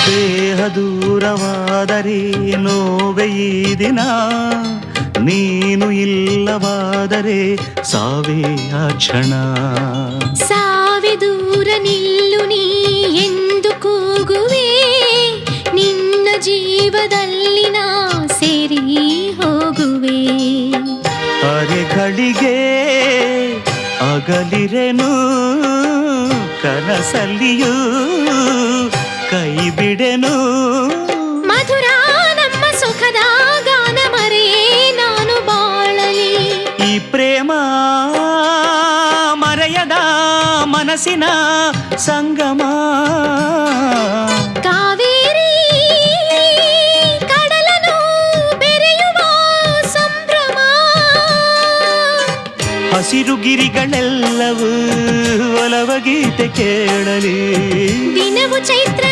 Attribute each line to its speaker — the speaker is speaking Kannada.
Speaker 1: ದೇಹ ದೂರವಾದರೆ ನೋವೆ ಈ ದಿನ, ನೀನು ಇಲ್ಲವಾದರೆ ಸಾವೇ ಆ ಕ್ಷಣ.
Speaker 2: ಸಾವೆ ದೂರ ನಿಲ್ಲು ನೀ ಎಂದು ಕೂಗುವೆ, ನಿನ್ನ ಜೀವದಲ್ಲಿ ನಾ ಸೇರಿ ಹೋಗುವೆ.
Speaker 1: ಅರೆಗಳಿಗೆ ಅಗಲಿರೆನು, ಕನಸಲ್ಲಿಯೂ ಕೈ ಬಿಡೆನು.
Speaker 2: ಮಧುರ ನಮ್ಮ ಸುಖದ ಗಾನ ಮರೆಯೇ ನಾನು ಬಾಳಲಿ.
Speaker 1: ಈ ಪ್ರೇಮ ಮರೆಯದ ಮನಸ್ಸಿನ ಸಂಗಮ.
Speaker 2: ಕಾವೇರಿ ಕಡಲನು ಬೆರೆಯುವ ಸಂಭ್ರಮ.
Speaker 1: ಹಸಿರು ಗಿರಿಗಳೆಲ್ಲವೂ ಒಲವ ಗೀತೆ ಕೇಳಲಿ.
Speaker 2: ದಿನವು ಚೈತ್ರ